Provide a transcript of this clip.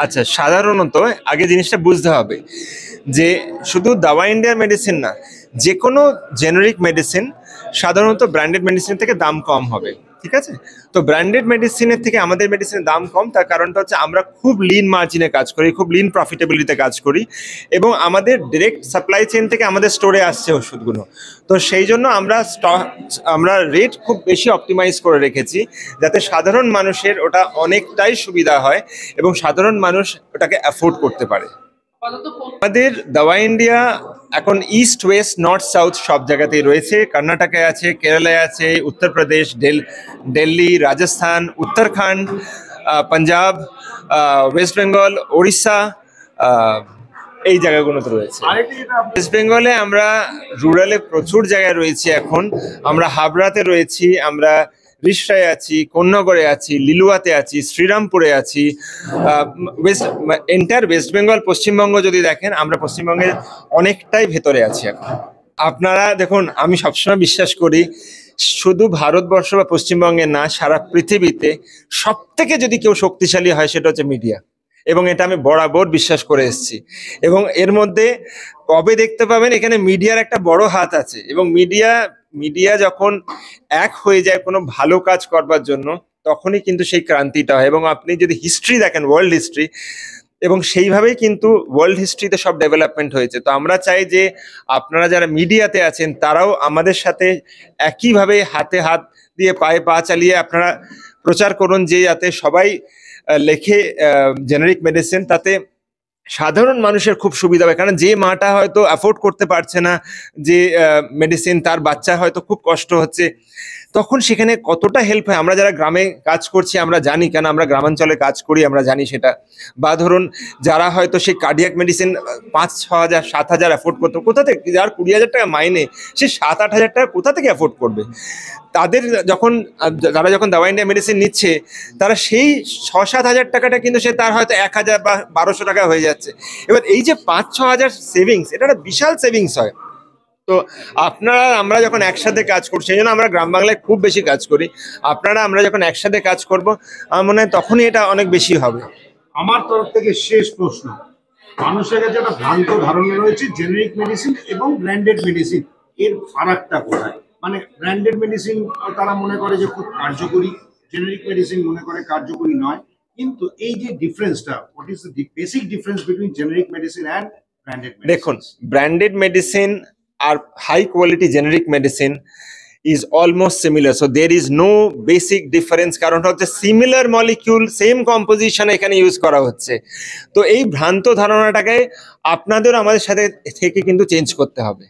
আচ্ছা, সাধারণত আগে জিনিসটা বুঝতে হবে যে শুধু দাওয়া ইন্ডিয়ার মেডিসিন না, যে কোনো জেনারিক মেডিসিন সাধারণত ব্র্যান্ডেড মেডিসিন থেকে দাম কম হবে। ঠিক আছে? তো ব্র্যান্ডেড মেডিসিনের থেকে আমাদের মেডিসিনের দাম কম, তার কারণটা হচ্ছে আমরা খুব লিন মার্জিনে কাজ করি, খুব লিন প্রফিটেবিলিটিতে কাজ করি, এবং আমাদের ডিরেক্ট সাপ্লাই চেন থেকে আমাদের স্টোরে আসছে ওষুধগুলো। তো সেই জন্য আমরা রেট খুব বেশি অপটিমাইজ করে রেখেছি, যাতে সাধারণ মানুষের ওটা অনেকটাই সুবিধা হয় এবং সাধারণ মানুষ ওটাকে অ্যাফোর্ড করতে পারে। আমাদের দাওয়া ইন্ডিয়া এখন ইস্ট ওয়েস্ট নর্থ সাউথ সব জায়গাতেই রয়েছে। কর্ণাটকে আছে, কেরালায় আছে, উত্তরপ্রদেশ, দিল্লি, রাজস্থান, উত্তরাখণ্ড, পাঞ্জাব, ওয়েস্ট বেঙ্গল, ওড়িশা, এই জায়গাগুলোতে রয়েছে। ওয়েস্ট বেঙ্গলে আমরা রুরালে প্রচুর জায়গায় রয়েছি। এখন আমরা হাবড়াতে রয়েছি, আমরা রিষড়ায় আছি, কোন্নগরে আছি, লিলুয়াতে আছি, শ্রীরামপুরে আছি। এন্টায়ার ওয়েস্ট বেঙ্গল, পশ্চিমবঙ্গ যদি দেখেন, আমরা পশ্চিমবঙ্গের অনেকটাই ভেতরে আছি এখন। আপনারা দেখুন, আমি সবসময় বিশ্বাস করি শুধু ভারতবর্ষ বা পশ্চিমবঙ্গে না, সারা পৃথিবীতে সব থেকে যদি কেউ শক্তিশালী হয় সেটা হচ্ছে মিডিয়া, এবং এটা আমি বরাবর বিশ্বাস করে এসেছি। এবং এর মধ্যে কবে দেখতে পাবেন এখানে মিডিয়ার একটা বড় হাত আছে, এবং মিডিয়া যখন এক হয়ে যায় কোনো ভালো কাজ করবার জন্য, তখনই কিন্তু সেই ক্রান্তিটা হয়। এবং আপনি যদি হিস্ট্রি দেখেন, ওয়ার্ল্ড হিস্ট্রি, এবং সেইভাবেই কিন্তু ওয়ার্ল্ড হিস্ট্রিতে সব ডেভেলপমেন্ট হয়েছে। তো আমরা চাই যে আপনারা যারা মিডিয়াতে আছেন তারাও আমাদের সাথে একইভাবে হাতে হাত দিয়ে পায়ে পা চালিয়ে আপনারা প্রচার করুন, যে যাতে সবাই লেখে জেনারিক মেডিসিন, তাতে সাধারণ মানুষের খুব সুবিধা হবে। কারণ যে মাটা হয়তো অ্যাফোর্ড করতে পারছে না যে মেডিসিন, তার বাচ্চা হয়তো খুব কষ্ট হচ্ছে, তখন সেখানে কতটা হেল্প হয়। আমরা যারা গ্রামে কাজ করছি আমরা জানি, কেন আমরা গ্রামাঞ্চলে কাজ করি, আমরা জানি সেটা। বা ধরুন যারা হয়তো সেই কার্ডিয়াক মেডিসিন 5-6 হাজার 7 হাজার অ্যাফোর্ড করতো, কোথা থেকে, যার 20,000 টাকা মাইনে, সে 7-8 হাজার টাকা কোথা থেকে অ্যাফোর্ড করবে? তারা যখন দাওয়া ইন্ডিয়া মেডিসিন নিচ্ছে, তারা সেই 6-7 হাজার টাকাটা কিন্তু সে তার হয়তো 1,000 বা 1,200 টাকা হয়ে যাচ্ছে। এবার এই যে 5-6 হাজার সেভিংস, এটা একটা বিশাল সেভিংস হয়। তো আমরা যখন একসাথে কাজ করছি, সেই জন্য আমরা গ্রাম বাংলায় খুব বেশি কাজ করি। আমরা যখন একসাথে কাজ করব, আমার মনে হয় তখনই এটা অনেক বেশি হবে। আমার তরফ থেকে শেষ প্রশ্ন, মানুষের কাছে একটা ভ্রান্ত ধারণা রয়েছে জেনারিক মেডিসিন এবং ব্র্যান্ডেড মেডিসিন, এর ফারাকটা কোথায়? মানে ব্র্যান্ডেড মেডিসিন তারা মনে করে যে খুব কার্যকরী, জেনারিক মেডিসিন মনে করে কার্যকরী নয়। কিন্তু এই যে ডিফারেন্সটা, what is the basic difference between generic medicine and branded medicine? দেখুন, ব্র্যান্ডেড মেডিসিন আর high quality generic medicine is almost similar, so there is no basic difference, কারণ হচ্ছে সিমিলার মলিকিউল, সেম কম্পোজিশন এখানে ইউজ করা হচ্ছে। তো এই ভ্রান্ত ধারণাটাকে আপনাদের আমাদের সাথে থেকে কিন্তু চেঞ্জ করতে হবে।